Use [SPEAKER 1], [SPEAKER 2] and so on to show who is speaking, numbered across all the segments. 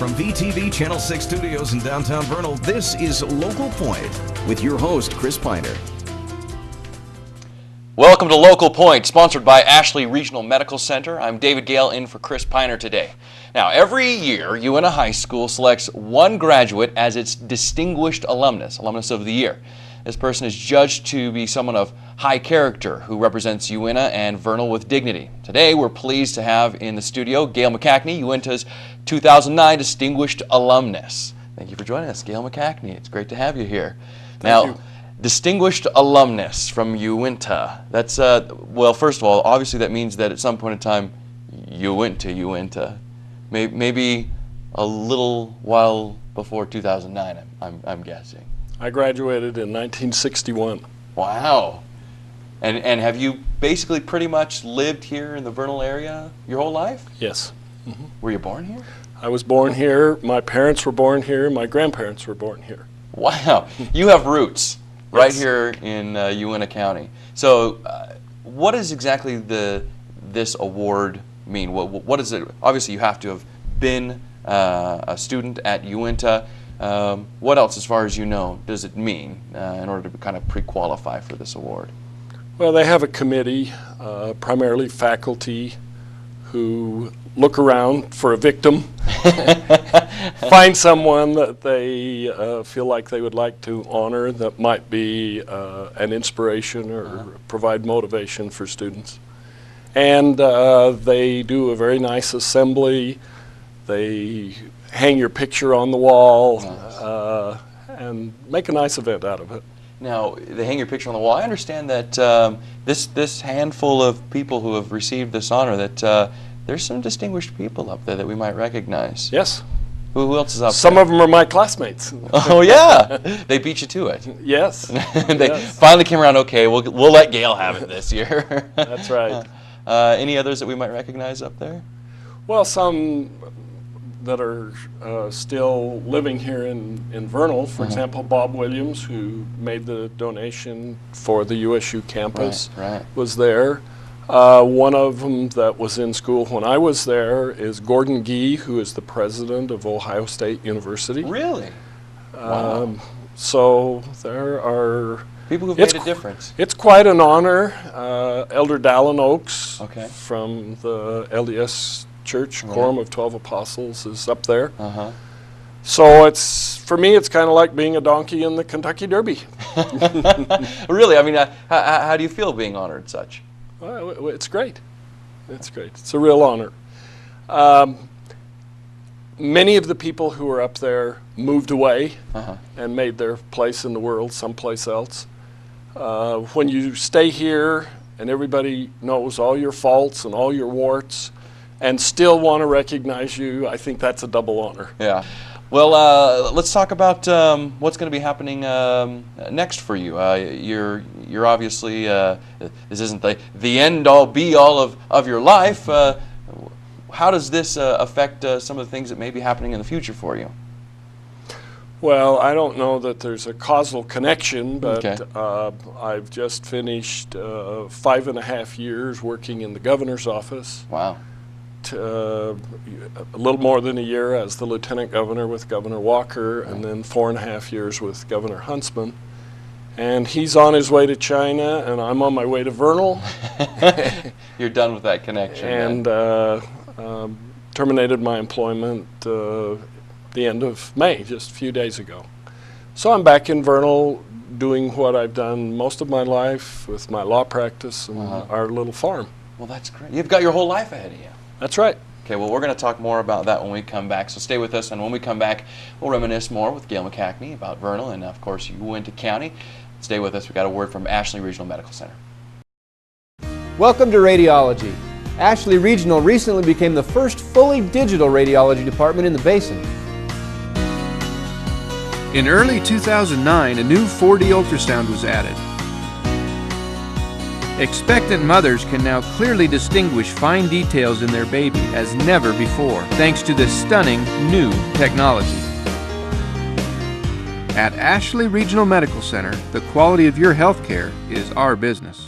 [SPEAKER 1] From VTV Channel 6 Studios in downtown Vernal, this is Local Point with your host, Chris Piner.
[SPEAKER 2] Welcome to Local Point, sponsored by Ashley Regional Medical Center. I'm David Gayle in for Chris Piner today. Now, every year, Uintah High School selects one graduate as its distinguished alumnus of the year. This person is judged to be someone of high character who represents Uintah and Vernal with dignity. Today, we're pleased to have in the studio Gayle McKeachnie, Uintah's 2009 Distinguished Alumnus. Thank you for joining us, Gayle McKeachnie. It's great to have you here.
[SPEAKER 3] Thank you.
[SPEAKER 2] Distinguished alumnus from Uintah. That's, well, first of all, obviously that means that at some point in time you went to Uintah. Maybe a little while before 2009, I'm guessing.
[SPEAKER 3] I graduated in 1961.
[SPEAKER 2] Wow. And have you basically pretty much lived here in the Vernal area your whole life?
[SPEAKER 3] Yes.
[SPEAKER 2] Mm-hmm. Were you born here?
[SPEAKER 3] I was born here. My parents were born here. My grandparents were born here.
[SPEAKER 2] Wow. You have roots right
[SPEAKER 3] Yes.
[SPEAKER 2] here in Uintah County. So what does exactly this award mean? What is it? Obviously, you have to have been a student at Uintah. What else, as far as you know, does it mean in order to kind of pre-qualify for this award?
[SPEAKER 3] Well, they have a committee, primarily faculty, who look around for a victim, find someone that they feel like they would like to honor that might be an inspiration or provide motivation for students. And they do a very nice assembly. They hang your picture on the wall, nice. And make a nice event out of it.
[SPEAKER 2] Now, they hang your picture on the wall. I understand that this handful of people who have received this honor, that there's some distinguished people up there that we might recognize.
[SPEAKER 3] Yes.
[SPEAKER 2] Who else is up
[SPEAKER 3] Some
[SPEAKER 2] there?
[SPEAKER 3] of them are my classmates.
[SPEAKER 2] Oh, yeah. They beat you to it.
[SPEAKER 3] Yes.
[SPEAKER 2] They
[SPEAKER 3] Yes.
[SPEAKER 2] finally came around, okay, we'll let Gayle have it this year.
[SPEAKER 3] That's right.
[SPEAKER 2] Any others that we might recognize up there?
[SPEAKER 3] Well, some that are still living here in Vernal. For example, Bob Williams, who made the donation for the USU campus,
[SPEAKER 2] right.
[SPEAKER 3] was there. One of them that was in school when I was there is Gordon Gee, who is the president of Ohio State University.
[SPEAKER 2] Really? Wow.
[SPEAKER 3] So there are
[SPEAKER 2] people who've made a difference.
[SPEAKER 3] It's quite an honor. Elder Dallin Oaks from the LDS Church, Quorum of 12 Apostles, is up there. So for me, it's kind of like being a donkey in the Kentucky Derby.
[SPEAKER 2] Really? I mean, how do you feel being honored such?
[SPEAKER 3] Well, it's great. It's great. It's a real honor. Many of the people who are up there moved away and made their place in the world someplace else. When you stay here and everybody knows all your faults and all your warts and still want to recognize you, I think that's a double honor.
[SPEAKER 2] Yeah. Well, let's talk about what's going to be happening next for you. You're obviously, this isn't the end-all, be-all of your life. How does this affect some of the things that may be happening in the future for you?
[SPEAKER 3] Well, I don't know that there's a causal connection, but I've just finished 5.5 years working in the governor's office.
[SPEAKER 2] Wow.
[SPEAKER 3] A little more than a year as the lieutenant governor with Governor Walker, and then 4.5 years with Governor Huntsman. And he's on his way to China, and I'm on my way to Vernal.
[SPEAKER 2] You're done with that connection.
[SPEAKER 3] And terminated my employment the end of May, just a few days ago. So I'm back in Vernal doing what I've done most of my life with my law practice and our little farm.
[SPEAKER 2] Well, that's great. You've got your whole life ahead of you.
[SPEAKER 3] That's right.
[SPEAKER 2] Okay, well, we're going to talk more about that when we come back, so stay with us, and when we come back, we'll reminisce more with Gayle McKeachnie about Vernal and, of course, Uintah County. Stay with us. We've got a word from Ashley Regional Medical Center.
[SPEAKER 4] Welcome to Radiology. Ashley Regional recently became the first fully digital radiology department in the basin.
[SPEAKER 5] In early 2009, a new 4D ultrasound was added. Expectant mothers can now clearly distinguish fine details in their baby as never before, thanks to this stunning new technology. At Ashley Regional Medical Center, the quality of your health care is our business.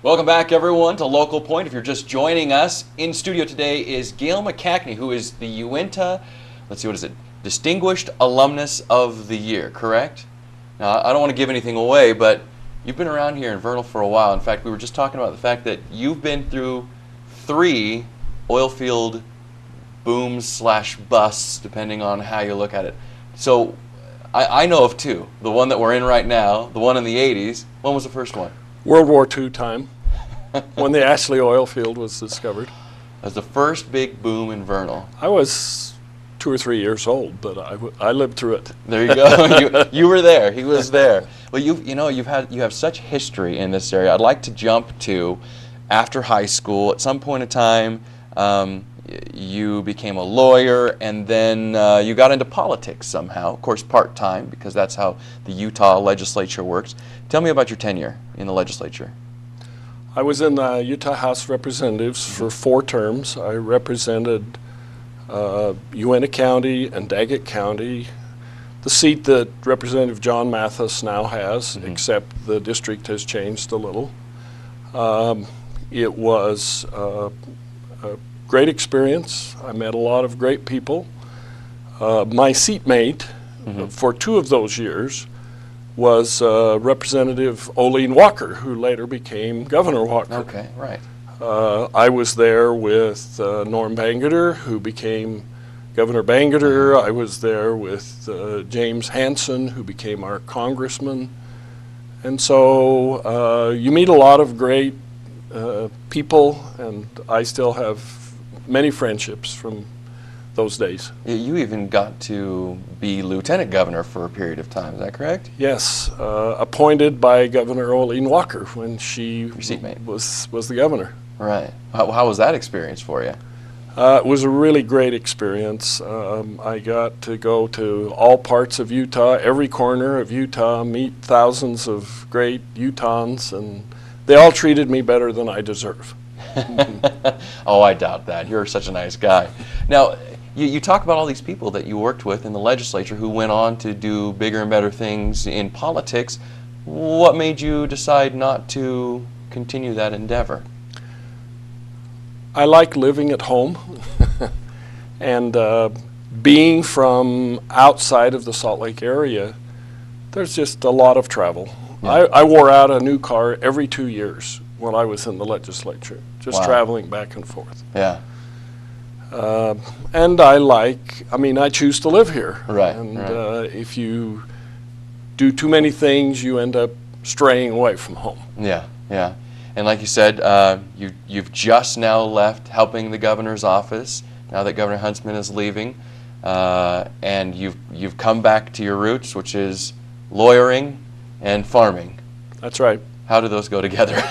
[SPEAKER 2] Welcome back, everyone, to Local Point. If you're just joining us, in studio today is Gayle McKeachnie, who is the Uintah, let's see, what is it, Distinguished Alumnus of the Year, correct? Now, I don't want to give anything away, but you've been around here in Vernal for a while. In fact, we were just talking about the fact that you've been through 3 oil field booms/busts, depending on how you look at it. So I know of 2. The one that we're in right now, the one in the 80s. When was the first one?
[SPEAKER 3] World War II time, when the Ashley oil field was discovered.
[SPEAKER 2] That's the first big boom in Vernal.
[SPEAKER 3] I was 2 or 3 years old, but I lived through it.
[SPEAKER 2] There you go. you were there. He was there. Well, you have such history in this area. I'd like to jump to after high school. At some point in time, you became a lawyer, and then you got into politics somehow. Of course, part-time, because that's how the Utah legislature works. Tell me about your tenure in the legislature.
[SPEAKER 3] I was in the Utah House of Representatives for 4 terms. I represented Uintah County and Daggett County, the seat that Representative John Mathis now has, except the district has changed a little. It was a great experience. I met a lot of great people. My seatmate for 2 of those years was Representative Olene Walker, who later became Governor Walker.
[SPEAKER 2] Okay, right.
[SPEAKER 3] I was there with Norm Bangerter, who became Governor Bangerter. I was there with James Hansen, who became our congressman. And so you meet a lot of great people, and I still have many friendships from those days.
[SPEAKER 2] You even got to be lieutenant governor for a period of time, is that correct?
[SPEAKER 3] Yes, appointed by Governor Olene Walker when she
[SPEAKER 2] Your seatmate.
[SPEAKER 3] was the governor.
[SPEAKER 2] Right. How was that experience for you?
[SPEAKER 3] It was a really great experience. I got to go to all parts of Utah, every corner of Utah, meet thousands of great Utahns, and they all treated me better than I deserve.
[SPEAKER 2] Oh, I doubt that. You're such a nice guy. Now, you talk about all these people that you worked with in the legislature who went on to do bigger and better things in politics. What made you decide not to continue that endeavor?
[SPEAKER 3] I like living at home and being from outside of the Salt Lake area, there's just a lot of travel. Yeah. I wore out a new car every 2 years when I was in the legislature, just traveling back and forth.
[SPEAKER 2] Yeah.
[SPEAKER 3] And I choose to live here.
[SPEAKER 2] Right.
[SPEAKER 3] And if you do too many things, you end up straying away from home.
[SPEAKER 2] Yeah, yeah. And like you said, you've just now left helping the governor's office, now that Governor Huntsman is leaving, and you've come back to your roots, which is lawyering and farming.
[SPEAKER 3] That's right.
[SPEAKER 2] How do those go together?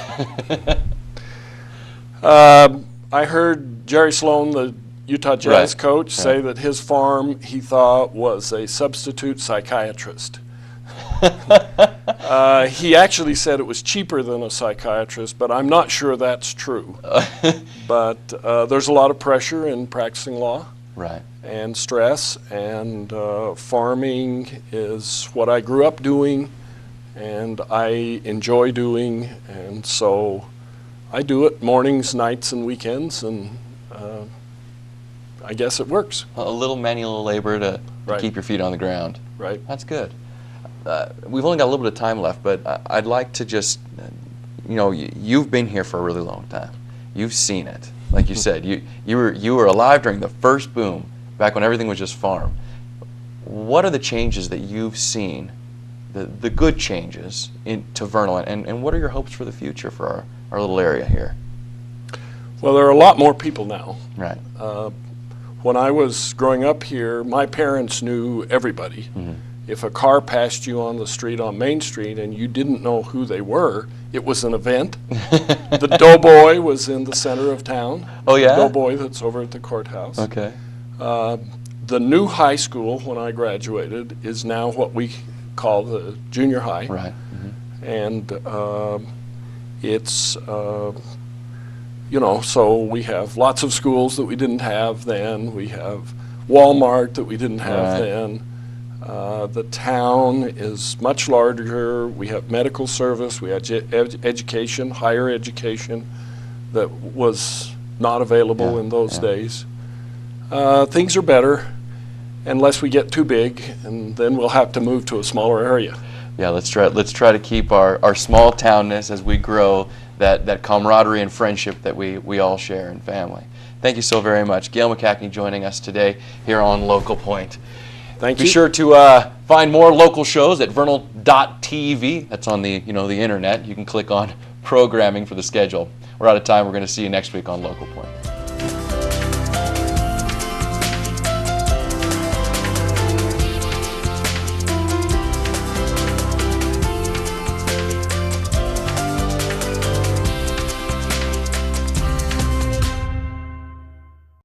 [SPEAKER 3] I heard Jerry Sloan, the Utah Jazz coach, say that his farm, he thought, was a substitute psychiatrist. He actually said it was cheaper than a psychiatrist, but I'm not sure that's true. But there's a lot of pressure in practicing law,
[SPEAKER 2] right,
[SPEAKER 3] and stress, and farming is what I grew up doing, and I enjoy doing, and so I do it mornings, nights, and weekends, and I guess it works.
[SPEAKER 2] A little manual labor to keep your feet on the ground.
[SPEAKER 3] Right.
[SPEAKER 2] That's good. We've only got a little bit of time left, but I'd like to just, you've been here for a really long time. You've seen it. Like you said, you were alive during the first boom, back when everything was just farm. What are the changes that you've seen, the good changes to Vernal, and what are your hopes for the future for our little area here?
[SPEAKER 3] Well, there are a lot more people now.
[SPEAKER 2] Right.
[SPEAKER 3] When I was growing up here, my parents knew everybody. If a car passed you on the street on Main Street and you didn't know who they were, it was an event. The Doughboy was in the center of town.
[SPEAKER 2] Oh, yeah?
[SPEAKER 3] The Doughboy that's over at the courthouse.
[SPEAKER 2] Okay.
[SPEAKER 3] The new high school, when I graduated, is now what we call the junior high.
[SPEAKER 2] Right.
[SPEAKER 3] And it's, so we have lots of schools that we didn't have then. We have Walmart that we didn't have then. The town is much larger. We have medical service, we have education, higher education that was not available in those days. Things are better unless we get too big, and then we'll have to move to a smaller area.
[SPEAKER 2] Yeah, let's try to keep our small townness as we grow, that camaraderie and friendship that we all share in family. Thank you so very much. Gayle McKeachnie joining us today here on Local Point.
[SPEAKER 3] Thank you.
[SPEAKER 2] Be sure to find more local shows at vernal.tv. That's on the the internet. You can click on programming for the schedule. We're out of time. We're going to see you next week on Local Point.